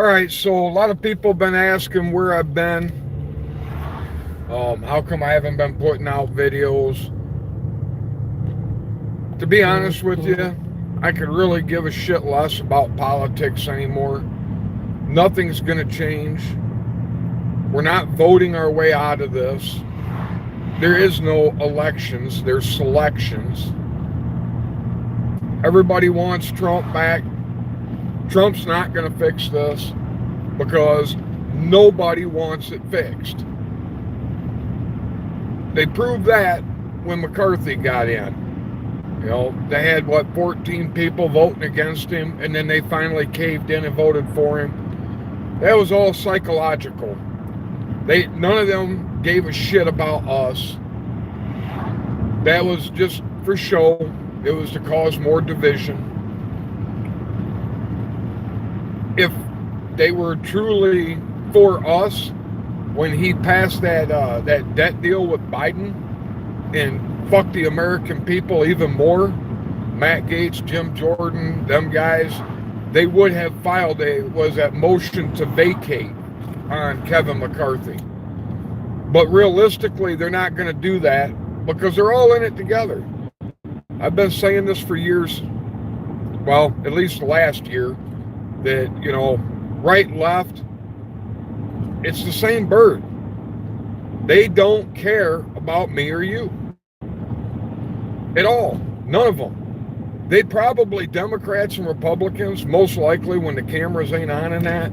All right, so a lot of people have been asking where I've been. How come I haven't been putting out videos? To be honest with you, I could really give a shit less about politics anymore. Nothing's going to change. We're not voting our way out of this. There is no elections, there's selections. Everybody wants Trump back. Trump's not going to fix this because nobody wants it fixed. They proved that when McCarthy got in. You know, they had, 14 people voting against him, and then they finally caved in and voted for him. That was all psychological. None of them gave a shit about us. That was just for show. It was to cause more division. If they were truly for us, when he passed that debt deal with Biden and fucked the American people even more, Matt Gaetz, Jim Jordan, them guys, they would have filed a motion to vacate on Kevin McCarthy. But realistically, they're not going to do that because they're all in it together. I've been saying this for years, well, at least last year, that, right, left, it's the same bird. They don't care about me or you at all. None of them. They'd probably, Democrats and Republicans, most likely when the cameras ain't on and that,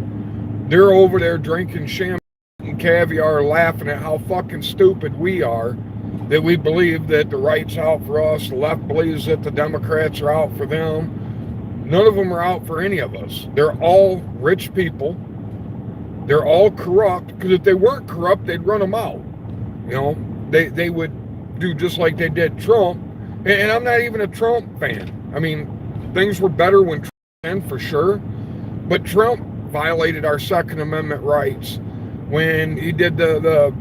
they're over there drinking champagne and caviar, laughing at how fucking stupid we are, that we believe that the right's out for us, the left believes that the Democrats are out for them. None of them are out for any of us. They're all rich people. They're all corrupt, because if they weren't corrupt, they'd run them out. They would do just like they did Trump. And I'm not even a Trump fan. I mean, things were better when Trump was in, for sure. But Trump violated our Second Amendment rights when he did the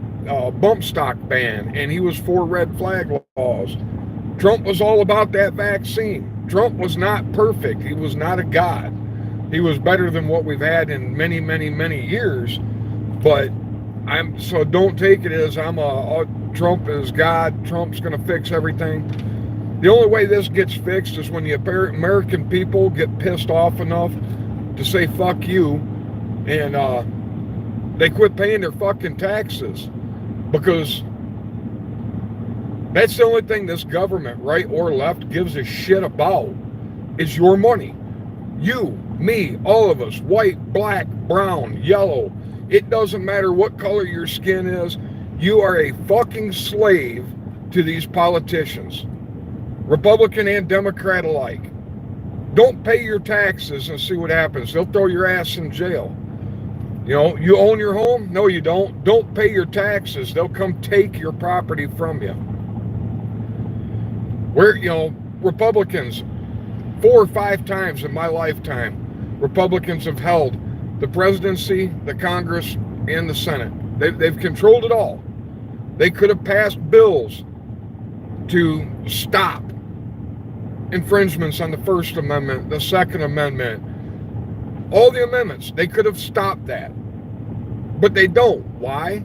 bump stock ban, and he was for red flag laws. Trump was all about that vaccine. Trump was not perfect. He was not a god. He was better than what we've had in many, many, many years. But so don't take it as Trump is God. Trump's going to fix everything. The only way this gets fixed is when the American people get pissed off enough to say fuck you, and they quit paying their fucking taxes, because that's the only thing this government, right or left, gives a shit about, is your money. You, me, all of us, white, black, brown, yellow, it doesn't matter what color your skin is, you are a fucking slave to these politicians, Republican and Democrat alike. Don't pay your taxes and see what happens. They'll throw your ass in jail. You own your home? No, you don't. Don't pay your taxes. They'll come take your property from you. Republicans, 4 or 5 times in my lifetime, Republicans have held the presidency, the Congress, and the Senate. They've controlled it all. They could have passed bills to stop infringements on the First Amendment, the Second Amendment, all the amendments. They could have stopped that. But they don't. Why?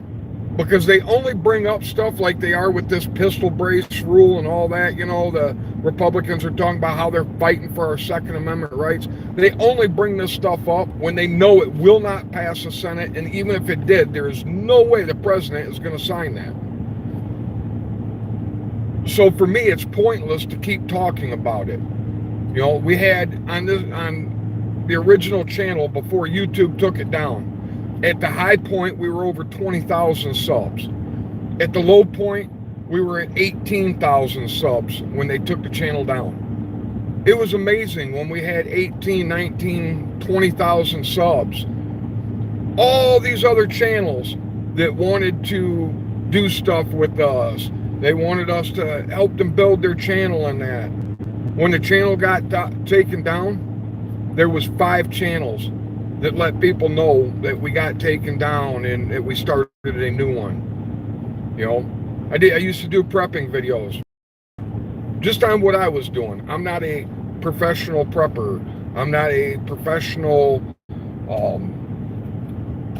Because they only bring up stuff like they are with this pistol brace rule and all that. The Republicans are talking about how they're fighting for our Second Amendment rights. They only bring this stuff up when they know it will not pass the Senate, and even if it did, there is no way the president is going to sign that. So for me, it's pointless to keep talking about it. We had on the original channel before YouTube took it down, at the high point, we were over 20,000 subs. At the low point, we were at 18,000 subs when they took the channel down. It was amazing when we had 18, 19, 20,000 subs. All these other channels that wanted to do stuff with us, they wanted us to help them build their channel and that. When the channel got taken down, there was 5 channels that let people know that we got taken down and that we started a new one. I used to do prepping videos just on what I was doing. I'm not a professional prepper. I'm not a professional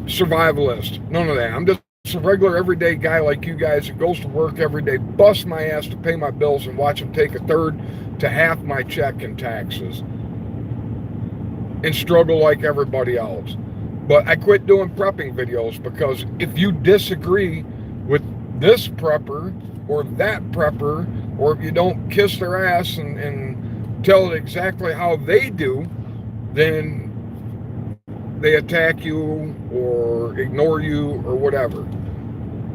survivalist. None of that. I'm just a regular everyday guy like you guys that goes to work every day, bust my ass to pay my bills and watch them take a third to half my check in taxes and struggle like everybody else. But I quit doing prepping videos because if you disagree with this prepper or that prepper, or if you don't kiss their ass and tell it exactly how they do, then they attack you or ignore you or whatever.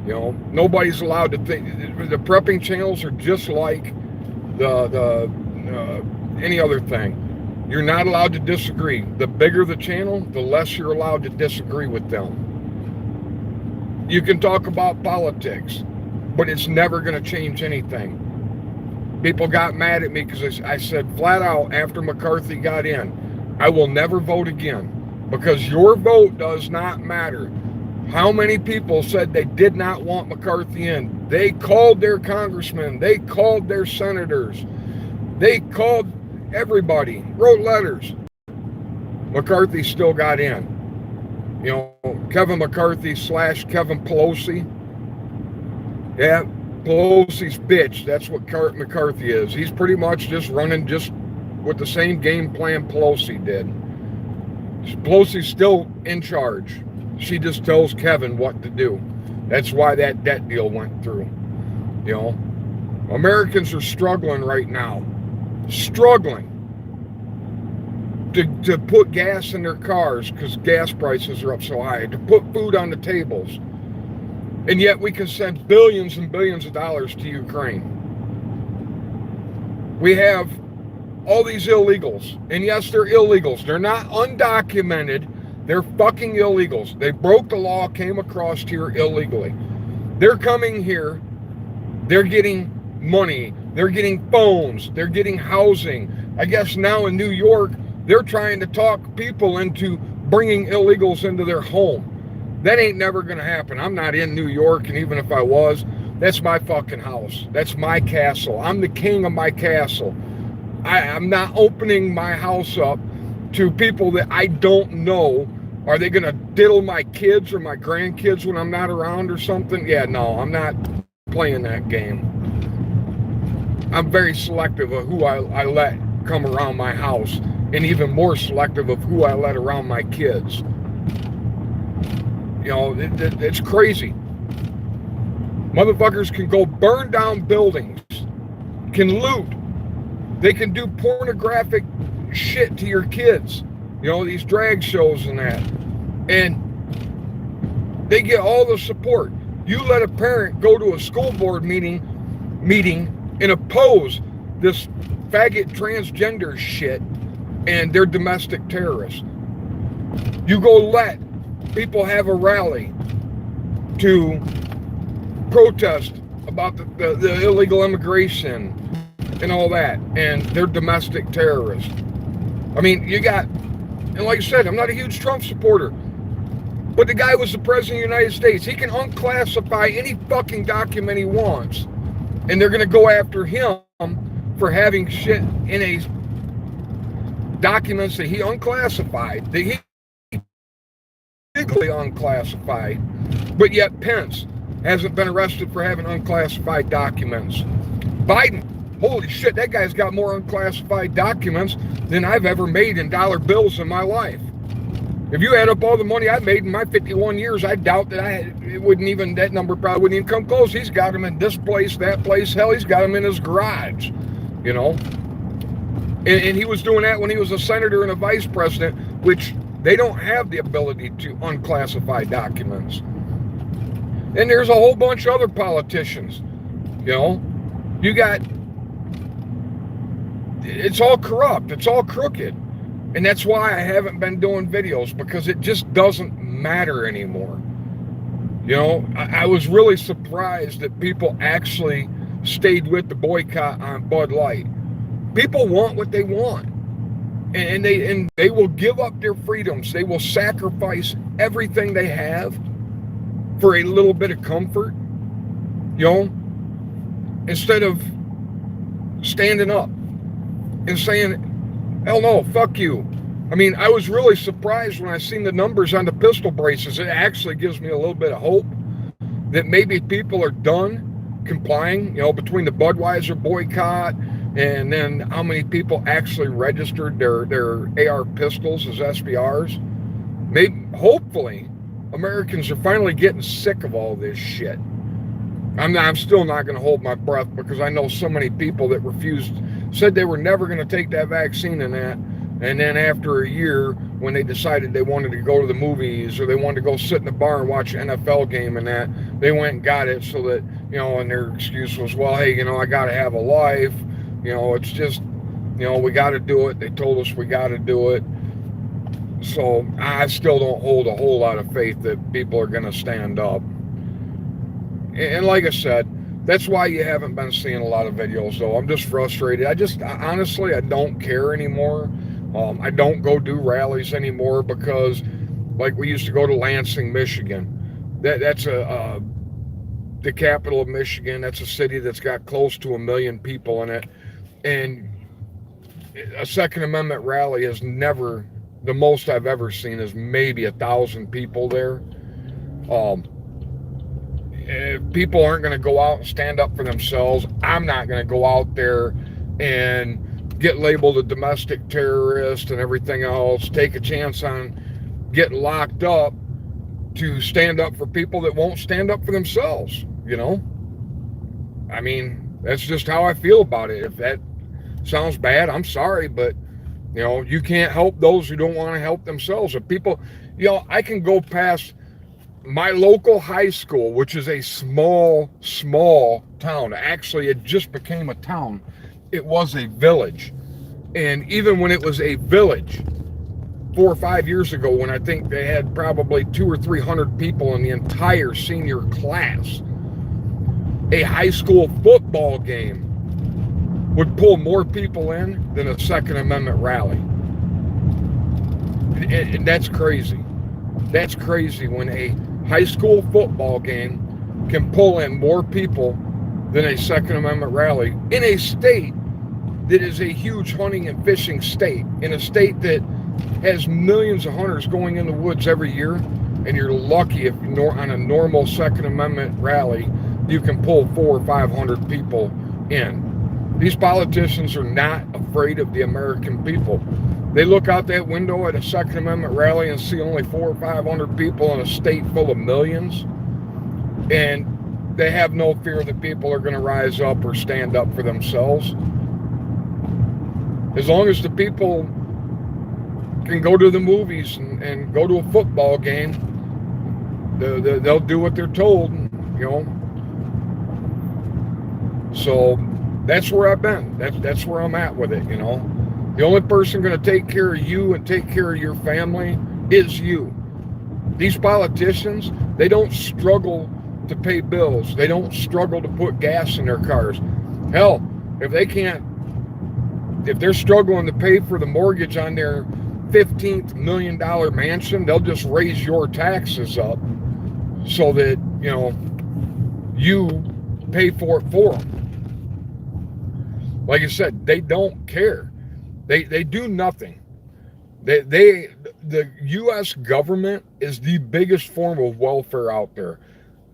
You know, nobody's allowed to think. The prepping channels are just like the any other thing. You're not allowed to disagree. The bigger the channel, the less you're allowed to disagree with them. You can talk about politics, but it's never going to change anything. People got mad at me because I said flat out after McCarthy got in, I will never vote again because your vote does not matter. How many people said they did not want McCarthy in? They called their congressmen. They called their senators. They called everybody, wrote letters. McCarthy still got in. You know, Kevin McCarthy / Kevin Pelosi. Yeah, Pelosi's bitch. That's what McCarthy is. He's pretty much just running just with the same game plan Pelosi did. Pelosi's still in charge. She just tells Kevin what to do. That's why that debt deal went through. You know, Americans are struggling right now. Struggling to put gas in their cars because gas prices are up so high, to put food on the tables. And yet we can send billions and billions of dollars to Ukraine. We have all these illegals. And yes, they're illegals. They're not undocumented. They're fucking illegals. They broke the law, came across here illegally. They're coming here. They're getting money. They're getting phones. They're getting housing. I guess now in New York, they're trying to talk people into bringing illegals into their home. That ain't never going to happen. I'm not in New York, and even if I was, that's my fucking house. That's my castle. I'm the king of my castle. I'm not opening my house up to people that I don't know. Are they going to diddle my kids or my grandkids when I'm not around or something? Yeah, no, I'm not playing that game. I'm very selective of who I let come around my house, and even more selective of who I let around my kids. You know, it's crazy. Motherfuckers can go burn down buildings, can loot, they can do pornographic shit to your kids. You know, these drag shows and that. And they get all the support. You let a parent go to a school board meeting and oppose this faggot transgender shit, and they're domestic terrorists. You go let people have a rally to protest about the illegal immigration and all that, and they're domestic terrorists. I mean, you got, and like I said, I'm not a huge Trump supporter, but the guy was the president of the United States. He can unclassify any fucking document he wants, and they're going to go after him for having shit in a documents that he unclassified, that he legally unclassified, but yet Pence hasn't been arrested for having unclassified documents. Biden, holy shit, that guy's got more unclassified documents than I've ever made in dollar bills in my life. If you add up all the money I've made in my 51 years, I doubt that that number probably wouldn't even come close. He's got them in this place, that place, hell, he's got them in his garage, you know. And he was doing that when he was a senator and a vice president, which they don't have the ability to unclassify documents. And there's a whole bunch of other politicians, you know. You got, it's all corrupt, it's all crooked. And that's why I haven't been doing videos, because it just doesn't matter anymore. You know, I was really surprised that people actually stayed with the boycott on Bud Light. People want what they want. And they will give up their freedoms. They will sacrifice everything they have for a little bit of comfort, you know, instead of standing up and saying, hell no, fuck you. I mean, I was really surprised when I seen the numbers on the pistol braces. It actually gives me a little bit of hope that maybe people are done complying, between the Budweiser boycott and then how many people actually registered their AR pistols as SBRs. Maybe, hopefully, Americans are finally getting sick of all this shit. I'm still not going to hold my breath because I know so many people that said they were never going to take that vaccine and then after a year, when they decided they wanted to go to the movies or they wanted to go sit in the bar and watch an NFL game and that, they went and got it so that, and their excuse was, well, hey, I got to have a life. It's just, we got to do it. They told us we got to do it. So I still don't hold a whole lot of faith that people are going to stand up. And like I said, that's why you haven't been seeing a lot of videos, though. I'm just frustrated. Honestly, I don't care anymore. I don't go do rallies anymore because, like, we used to go to Lansing, Michigan. That's the capital of Michigan. That's a city that's got close to 1 million people in it. And a Second Amendment rally is never, the most I've ever seen is maybe 1,000 people there. If people aren't going to go out and stand up for themselves, I'm not going to go out there and get labeled a domestic terrorist and everything else, take a chance on getting locked up to stand up for people that won't stand up for themselves, I mean, that's just how I feel about it. If that sounds bad, I'm sorry, but, you can't help those who don't want to help themselves. If people, I can go past my local high school, which is a small town. Actually, it just became a town. It was a village. And even when it was a village 4 or 5 years ago, when I think they had probably 200 or 300 people in the entire senior class, a high school football game would pull more people in than a Second Amendment rally. And that's crazy. That's crazy when a high school football game can pull in more people than a Second Amendment rally in a state that is a huge hunting and fishing state, in a state that has millions of hunters going in the woods every year, and you're lucky if on a normal Second Amendment rally you can pull 400 or 500 people in. These politicians are not afraid of the American people. They look out that window at a Second Amendment rally and see only 400 or 500 people in a state full of millions, and they have no fear that people are going to rise up or stand up for themselves. As long as the people can go to the movies and go to a football game, they'll do what they're told, So that's where I've been. That's where I'm at with it, The only person going to take care of you and take care of your family is you. These politicians, they don't struggle to pay bills. They don't struggle to put gas in their cars. Hell, if they're struggling to pay for the mortgage on their $15 million mansion, they'll just raise your taxes up so that, you pay for it for them. Like I said, they don't care. They do nothing. The U.S. government is the biggest form of welfare out there.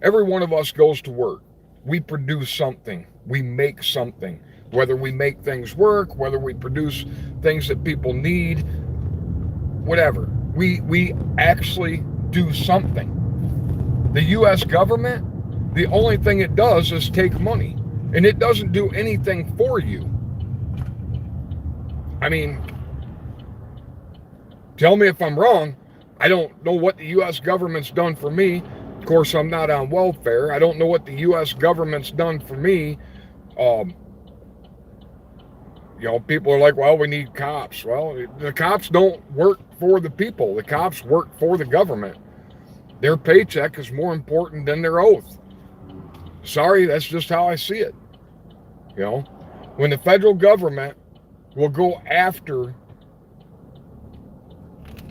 Every one of us goes to work. We produce something. We make something. Whether we make things work, whether we produce things that people need, whatever. We actually do something. The U.S. government, the only thing it does is take money. And it doesn't do anything for you. I mean, tell me if I'm wrong. I don't know what the U.S. government's done for me. Of course, I'm not on welfare. I don't know what the U.S. government's done for me. People are like, well, we need cops. Well, the cops don't work for the people. The cops work for the government. Their paycheck is more important than their oath. Sorry, that's just how I see it. When the federal government will go after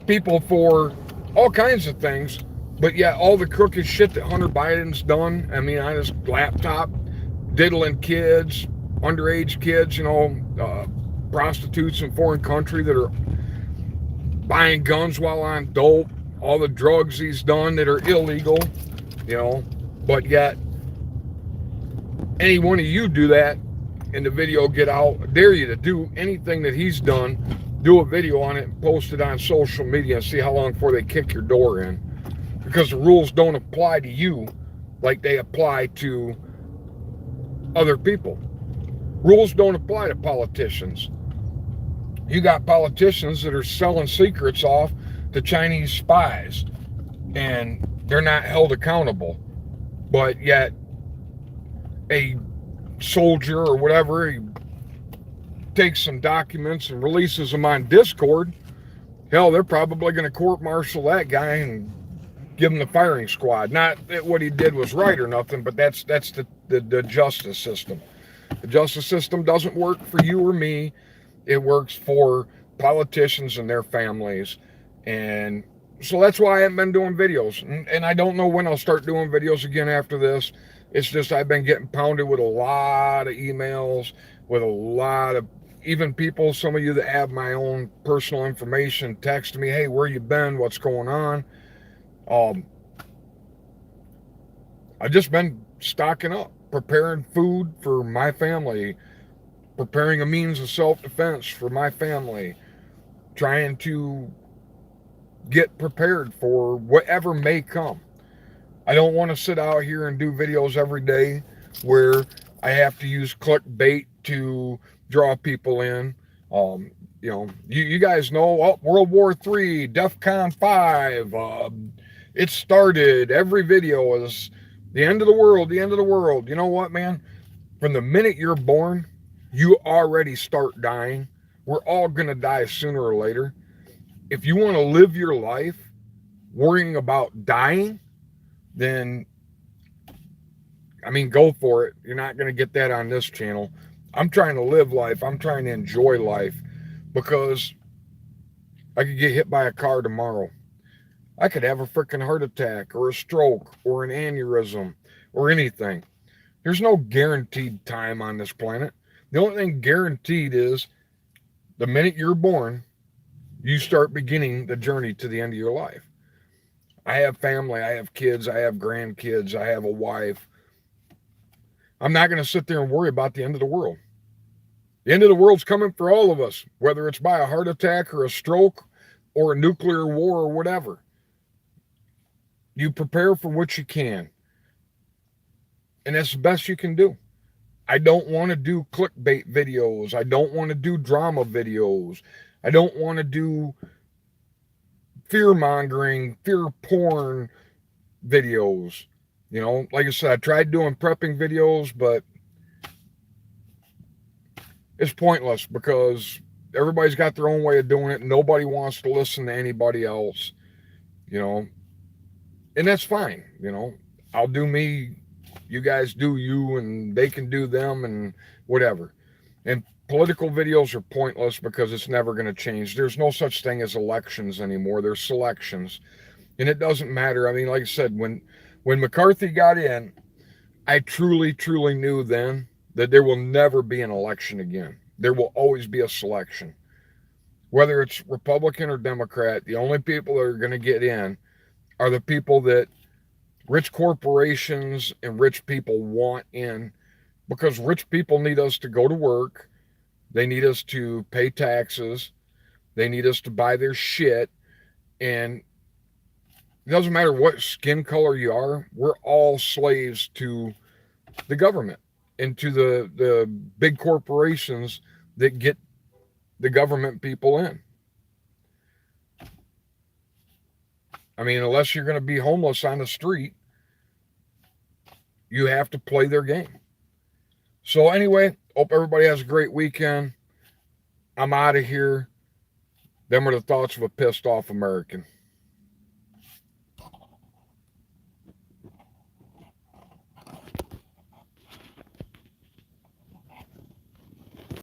people for all kinds of things, but yet all the crooked shit that Hunter Biden's done, on his laptop, diddling kids, underage kids, prostitutes in foreign country that are buying guns while on dope, all the drugs he's done that are illegal, you know, but yet any one of you do that and the video get out, I dare you to do anything that he's done, do a video on it and post it on social media and see how long before they kick your door in. Because the rules don't apply to you like they apply to other people. Rules don't apply to politicians. You got politicians that are selling secrets off to Chinese spies and they're not held accountable. But yet a soldier or whatever, he takes some documents and releases them on Discord. Hell, they're probably going to court-martial that guy and give him the firing squad. Not that what he did was right or nothing, but that's the justice system. The justice system doesn't work for you or me. It works for politicians and their families. And so that's why I haven't been doing videos. And I don't know when I'll start doing videos again after this. It's just I've been getting pounded with a lot of emails, with a lot of even people, some of you that have my own personal information, text me, hey, where you been? What's going on? I've just been stocking up, preparing food for my family, preparing a means of self-defense for my family, trying to get prepared for whatever may come. I don't want to sit out here and do videos every day where I have to use clickbait to draw people in. You know, you guys know, World War III, DEFCON 5, it started. Every video is the end of the world, the end of the world. You know what, man? From the minute you're born, you already start dying. We're all going to die sooner or later. If you want to live your life worrying about dying, then, I mean, go for it. You're not going to get that on this channel. I'm trying to live life. I'm trying to enjoy life because I could get hit by a car tomorrow. I could have a freaking heart attack or a stroke or an aneurysm or anything. There's no guaranteed time on this planet. The only thing guaranteed is the minute you're born, you start beginning the journey to the end of your life. I have family, I have kids, I have grandkids, I have a wife. I'm not going to sit there and worry about the end of the world. The end of the world's coming for all of us, whether it's by a heart attack or a stroke or a nuclear war or whatever. You prepare for what you can. And that's the best you can do. I don't want to do clickbait videos. I don't want to do drama videos. I don't want to do fear-mongering, fear porn videos. You know, like I said, I tried doing prepping videos, but it's pointless because everybody's got their own way of doing it. Nobody wants to listen to anybody else, you know, and that's fine. You know, I'll do me, you guys do you, and they can do them and whatever. And political videos are pointless because it's never going to change. There's no such thing as elections anymore. There's selections. And it doesn't matter. I mean, like I said, when McCarthy got in, I truly knew then that there will never be an election again. There will always be a selection. Whether it's Republican or Democrat, the only people that are going to get in are the people that rich corporations and rich people want in, because rich people need us to go to work. They need us to pay taxes. They need us to buy their shit. And it doesn't matter what skin color you are. We're all slaves to the government and to the big corporations that get the government people in. I mean, unless you're going to be homeless on the street, you have to play their game. So anyway, hope everybody has a great weekend. I'm out of here. Them are the thoughts of a pissed off American.